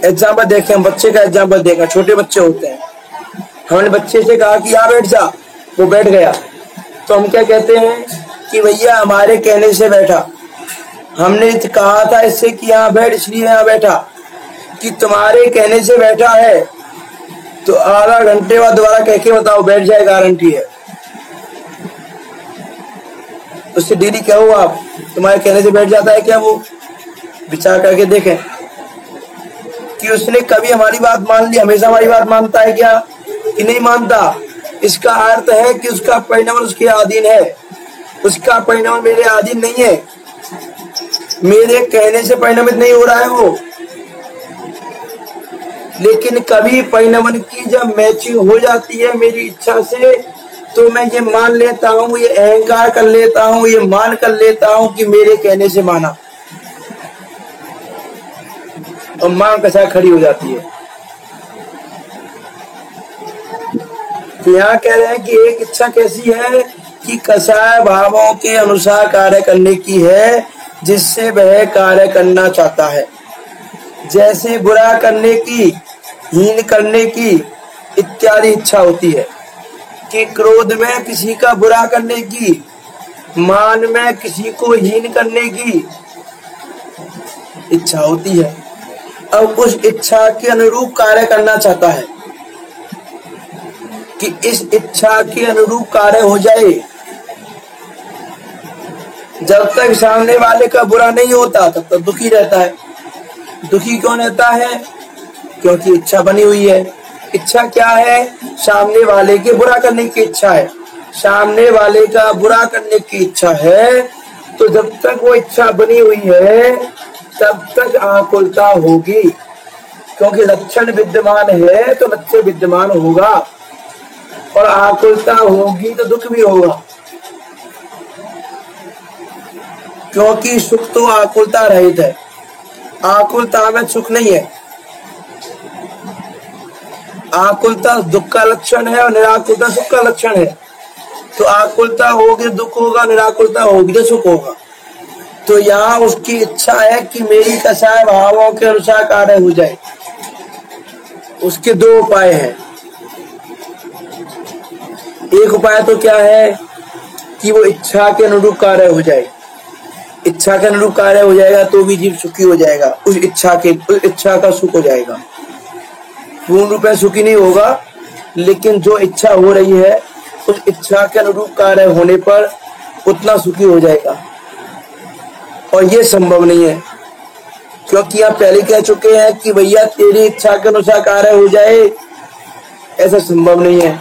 एग्जाम्पल देखें, हम बच्चे का एग्जाम्पल देखा, छोटे बच्चे होते हैं, हमने बच्चे से कहा कि यहाँ बैठ जा, वो बैठ गया, तो हम क्या कहते हैं कि भैया हमारे कहने से बैठा, हमने कहा था इससे कि यहाँ बैठ इसलिए यहाँ बैठा, कि तुम्हारे कहने से बैठा है, तो आधा घंटे बाद दोबारा कह के बताओ बैठ जाए, गारंटी है। उससे डेली कहो आप, तुम्हारे कहने से बैठ जाता है क्या? वो विचार करके देखें कि उसने कभी हमारी बात मान ली, हमेशा हमारी बात मानता है क्या कि नहीं मानता। इसका अर्थ है कि उसका परिणाम उसके अधीन है, उसका परिणाम मेरे अधीन नहीं है, मेरे कहने से परिणमित नहीं हो रहा है वो। लेकिन कभी परिणमन की जब मैचिंग हो जाती है मेरी इच्छा से, तो मैं ये मान लेता हूँ, ये अहंकार कर लेता हूँ, ये मान कर लेता हूँ कि मेरे कहने से माना, और मांग कसा खड़ी हो जाती है। तो यहाँ कह रहे हैं कि एक इच्छा कैसी है कि कसाय भावों के अनुसार कार्य करने की है, जिससे वह कार्य करना चाहता है। जैसे बुरा करने की, हीन करने की इत्यादि इच्छा होती है, कि क्रोध में किसी का बुरा करने की, मान में किसी को हीन करने की इच्छा होती है। अब उस इच्छा के अनुरूप कार्य करना चाहता है, कि इस इच्छा के अनुरूप कार्य हो जाए। जब तक सामने वाले का बुरा नहीं होता तब तक दुखी रहता है। दुखी क्यों रहता है? क्योंकि इच्छा बनी हुई है। इच्छा क्या है? सामने वाले के बुरा करने की इच्छा है, सामने वाले का बुरा करने की इच्छा है। तो जब तक वो इच्छा बनी हुई है तब तक आकुलता होगी, क्योंकि लक्षण विद्यमान है तो लक्ष्य विद्यमान होगा, और आकुलता होगी तो दुख भी होगा, क्योंकि सुख तो आकुलता रहित है, आकुलता में सुख नहीं है। आकुलता दुख का लक्षण है और निराकुलता सुख का लक्षण है। तो आकुलता होगी दुख होगा, निराकुलता होगी तो सुख होगा। तो यहाँ उसकी इच्छा है कि मेरी कसाय भावों के अनुसार कार्य हो जाए। उसके दो उपाय हैं। एक उपाय तो क्या है कि वो इच्छा के अनुरूप कार्य हो जाए। इच्छा के अनुरूप कार्य हो जाएगा तो भी जीव सुखी हो जाएगा, उस इच्छा का सुख हो जाएगा। पूर्ण रूप में सुखी नहीं होगा, लेकिन जो इच्छा हो रही है उस इच्छा के अनुरूप कार्य होने पर उतना सुखी हो जाएगा। और ये संभव नहीं है, क्योंकि आप पहले कह चुके हैं कि भैया तेरी इच्छा के अनुसार कार्य हो जाए, ऐसा संभव नहीं है।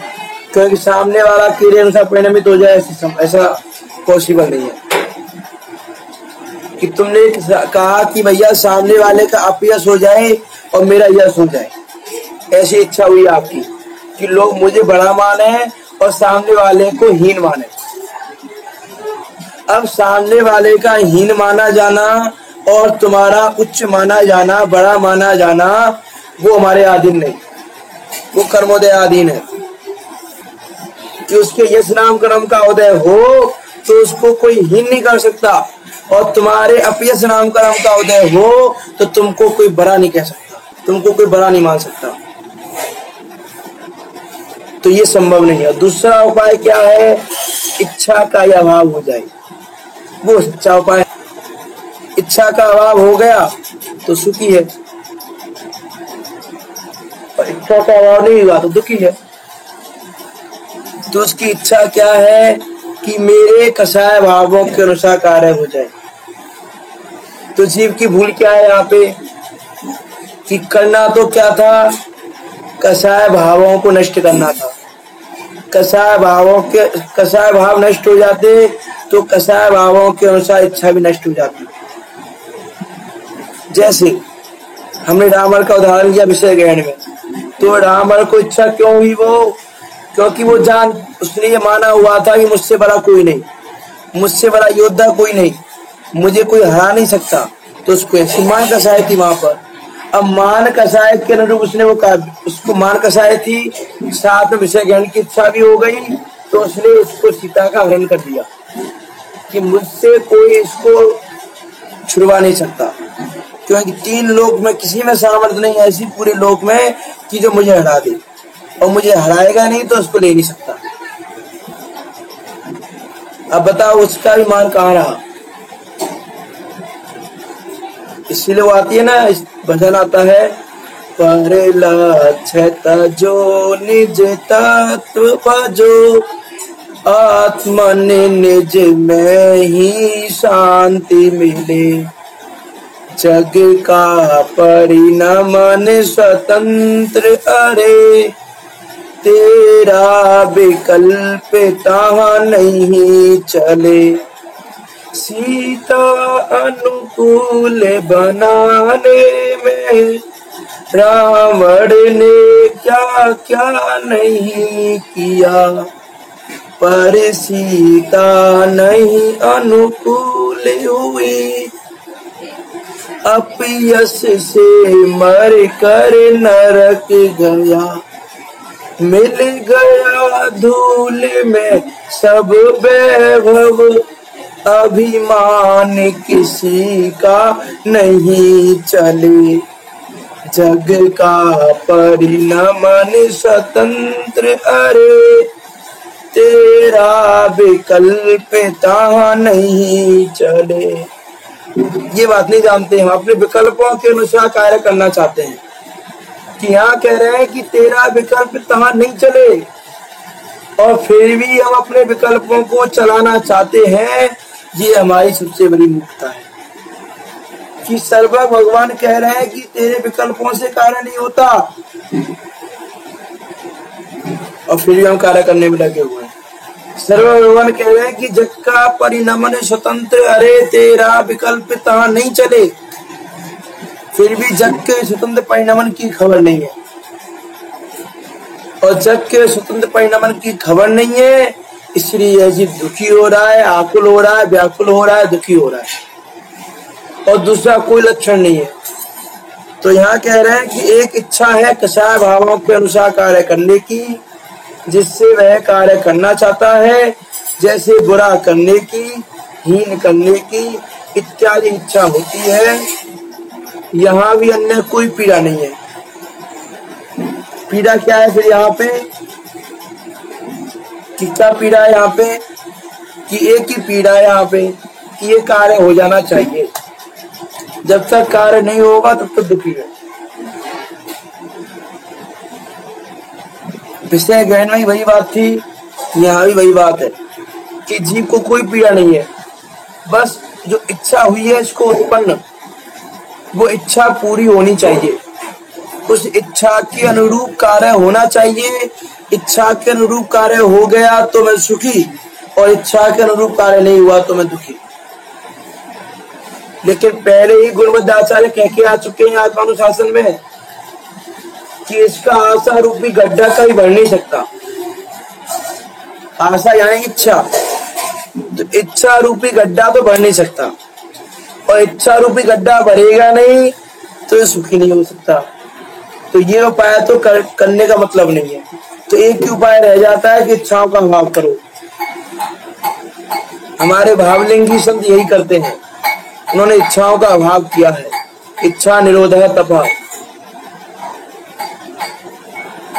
क्योंकि सामने वाला तेरे अनुसार परिणमित हो जाए, ऐसा पॉसिबल नहीं है। कि तुमने कहा कि भैया सामने वाले का अपयश हो जाए और मेरा यश हो जाए, ऐसी इच्छा हुई आपकी कि लोग मुझे बड़ा माने और सामने वाले को हीन माने। अब सामने वाले का हीन माना जाना और तुम्हारा उच्च माना जाना, बड़ा माना जाना, वो हमारे अधीन नहीं, वो कर्मोदय अधीन है। कि उसके यश नाम कर्म का उदय हो तो उसको कोई हीन नहीं कर सकता, और तुम्हारे अपयश नाम कर्म का उदय हो तो तुमको कोई बड़ा नहीं कह सकता, तुमको कोई बड़ा नहीं मान सकता। तो ये संभव नहीं है। दूसरा उपाय क्या है? इच्छा का अभाव हो जाए, वो सच्चा उपाय। इच्छा का अभाव हो गया तो सुखी है, और इच्छा का अभाव नहीं हुआ तो दुखी है। तो उसकी इच्छा क्या है कि मेरे कसाय भावों के अनुसार कार्य हो जाए। तो जीव की भूल क्या है यहाँ पे कि करना तो क्या था, कसाय भावों को नष्ट करना था। कसाय भाव नष्ट हो जाते तो कसाय भावों के अनुसार इच्छा भी नष्ट हो जाती। जैसे हमने रावण का उदाहरण लिया विषय ग्रहण में, तो रावण को इच्छा क्यों हुई? वो क्योंकि वो उसने ये माना हुआ था कि मुझसे बड़ा कोई नहीं, मुझसे बड़ा योद्धा कोई नहीं, मुझे कोई हरा नहीं सकता। तो उसको ऐसी मान कसाय थी वहां पर। अब मान कसाय के अनुरूप उसने वो कहा, उसको मान कसाय थी, साथ में विषय ग्रहण की इच्छा भी हो गई, तो उसने उसको सीता का हरण कर दिया कि मुझसे कोई इसको छुड़वा नहीं सकता। क्योंकि तीन लोक में किसी में सामर्थ्य नहीं ऐसी पूरे लोक में कि जो मुझे हरा दे, और मुझे हराएगा नहीं तो उसको ले नहीं सकता। अब बताओ उसका भी मान कहाँ रहा? इसीलिए वो आती है ना, भजन आता है, पर लक्षित जो निज तत्व भजो, आत्मन निज में ही शांति मिले, जग का परिणमन स्वतंत्र अरे, तेरा विकल्प तहाँ नहीं चले, सीता अनुकूल बनाने में रावण ने क्या क्या नहीं किया, पर सीता नहीं अनुकूल हुई, अपयश से मर कर नरक गया, मिल गया धूल में सब वैभव, अभिमान किसी का नहीं चले, जग का परिणमन स्वतंत्र अरे, तेरा विकल्प तहाँ नहीं चले। ये बात नहीं जानते, हम अपने विकल्पों के अनुसार कार्य करना चाहते हैं। कि यहाँ कह रहे हैं कि तेरा विकल्प तहाँ नहीं चले, और फिर भी हम अपने विकल्पों को चलाना चाहते हैं। ये हमारी सबसे बड़ी मूर्खता है कि सर्वज्ञ भगवान कह रहे हैं कि तेरे विकल्पों से कार्य नहीं होता, और फिर भी हम कार्य करने में लगे हुए हैं। सर्वज्ञ भगवान कह रहे हैं कि जग का परिणमन स्वतंत्र अरे, तेरा विकल्प तहाँ नहीं चले, फिर भी जग के स्वतंत्र परिणमन की खबर नहीं है। और जग के स्वतंत्र परिणमन की खबर नहीं है, इसलिए जीव दुखी हो रहा है, आकुल हो रहा है, व्याकुल हो रहा है, दुखी हो रहा है, और दूसरा कोई लक्षण नहीं है। तो यहाँ कह रहे हैं कि एक इच्छा है कसाय भावों के अनुसार कार्य करने की, जिससे वह कार्य करना चाहता है, जैसे बुरा करने की, हीन करने की इत्यादि इच्छा होती है। यहाँ भी अन्य कोई पीड़ा नहीं है। पीड़ा क्या है फिर यहाँ पे, कि क्या पीड़ा है यहाँ पे, कि एक ही पीड़ा है यहाँ पे कि ये कार्य हो जाना चाहिए। जब तक कार्य नहीं होगा तब तक दुखी है। विषय ग्रहण में वही बात थी, यहाँ भी वही बात है कि जीव को कोई पीड़ा नहीं है। बस जो इच्छा हुई है इसको उत्पन्न, वो इच्छा पूरी होनी चाहिए, उस इच्छा के अनुरूप कार्य होना चाहिए। इच्छा के अनुरूप कार्य हो गया तो मैं सुखी, और इच्छा के अनुरूप कार्य नहीं हुआ तो मैं दुखी। लेकिन पहले ही गुरुमध्य आचार्य कह के आ चुके हैं आत्मानुशासन में कि इसका आशा रूपी गड्ढा कभी भर नहीं सकता। आशा यानी इच्छा, तो इच्छा रूपी गड्ढा तो भर नहीं सकता, और इच्छा रूपी गड्ढा भरेगा नहीं तो ये सुखी नहीं हो सकता। तो ये उपाय तो करने का मतलब नहीं है। तो एक ही उपाय रह जाता है कि इच्छाओं का अभाव करो। हमारे भावलिंगी संत यही करते हैं, उन्होंने इच्छाओं का अभाव किया है। इच्छा निरोध है तपा,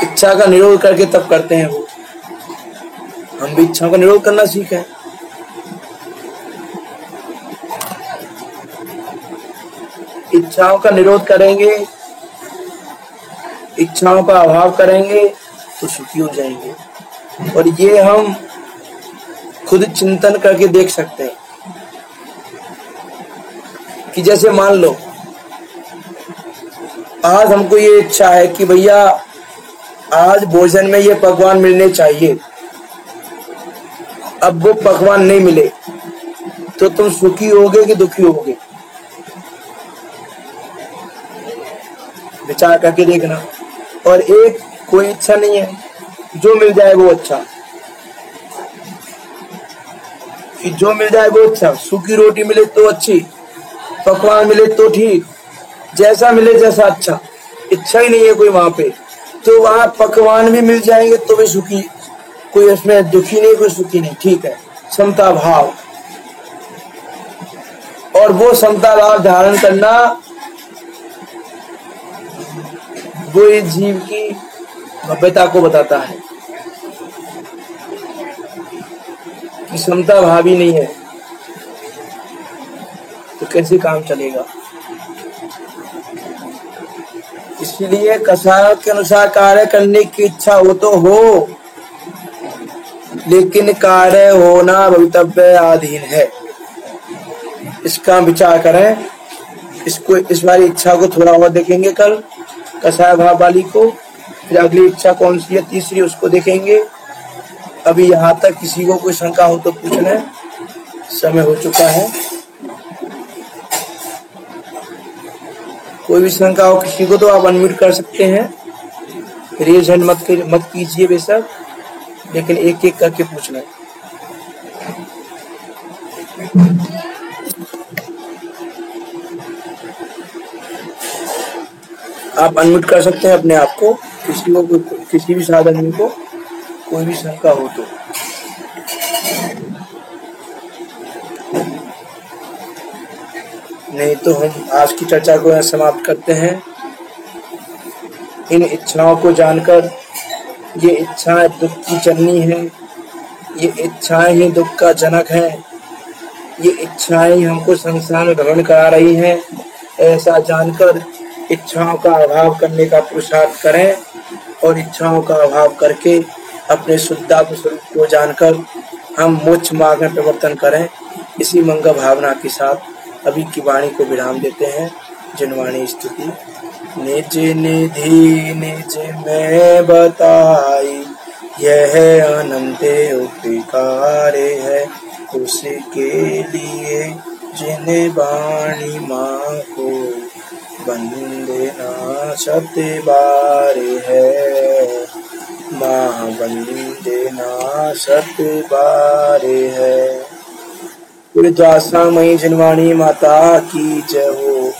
इच्छा का निरोध करके तप करते हैं वो। हम भी इच्छाओं का निरोध करना सीखें। इच्छाओं का निरोध करेंगे, इच्छाओं का अभाव करेंगे तो सुखी हो जाएंगे। और ये हम खुद चिंतन करके देख सकते हैं कि जैसे मान लो आज हमको ये इच्छा है कि भैया आज भोजन में ये पकवान मिलने चाहिए, अब वो पकवान नहीं मिले तो तुम सुखी होगे कि दुखी होगे? विचार करके देखना। और एक कोई इच्छा नहीं है, जो मिल जाए वो अच्छा, कि जो मिल जाए वो अच्छा, सूखी रोटी मिले तो अच्छी, पकवान मिले तो ठीक, जैसा मिले जैसा अच्छा। इच्छा ही नहीं है कोई वहां पे, तो वहां पकवान भी मिल जाएंगे तो भी सुखी, कोई उसमें दुखी नहीं, कोई सुखी नहीं। ठीक है, समता भाव। और वो समता भाव धारण करना वो इस जीव की भव्यता को बताता है कि समता भाव ही नहीं है तो कैसे काम चलेगा। इसलिए कसाय के अनुसार कार्य करने की इच्छा हो तो हो, लेकिन कार्य होना भवितव्य अधीन है। इसका विचार करें। इसको इस बारी इच्छा को थोड़ा और देखेंगे कल, कसाय भाव वाली को। फिर अगली इच्छा कौन सी है, तीसरी, उसको देखेंगे। अभी यहाँ तक किसी को कोई शंका हो तो पूछ लें, समय हो चुका है। कोई भी शंका हो किसी को तो आप अनम्यूट कर सकते हैं। रेज हैंड मत कीजिए बेशक, लेकिन एक एक करके पूछ लें। आप अनम्यूट कर सकते हैं अपने आप को, किसी को, किसी भी साधन को कोई भी शंका हो तो। नहीं तो हम आज की चर्चा को यहाँ समाप्त करते हैं। इन इच्छाओं को जानकर, ये इच्छाएं दुख की जननी है, ये इच्छाएं ही दुख का जनक है, ये इच्छाएं ही हमको संसार में भ्रमण करा रही हैं। ऐसा जानकर इच्छाओं का अभाव करने का पुरुषार्थ करें, और इच्छाओं का अभाव करके अपने शुद्धात्म स्वरूप को जानकर हम मोक्ष मार्ग में प्रवर्तन करें। इसी मंगल भावना के साथ अभी की वाणी को विराम देते हैं। जिनवाणी स्तुति। निज निधि निज में बताई, यह अनंत उपकार है उसके लिए, जिन वाणी माँ को वंदना सत बार है, माँ वंदना सत बार है। पूरी द्वासा मई जिनवाणी माता की जय हो।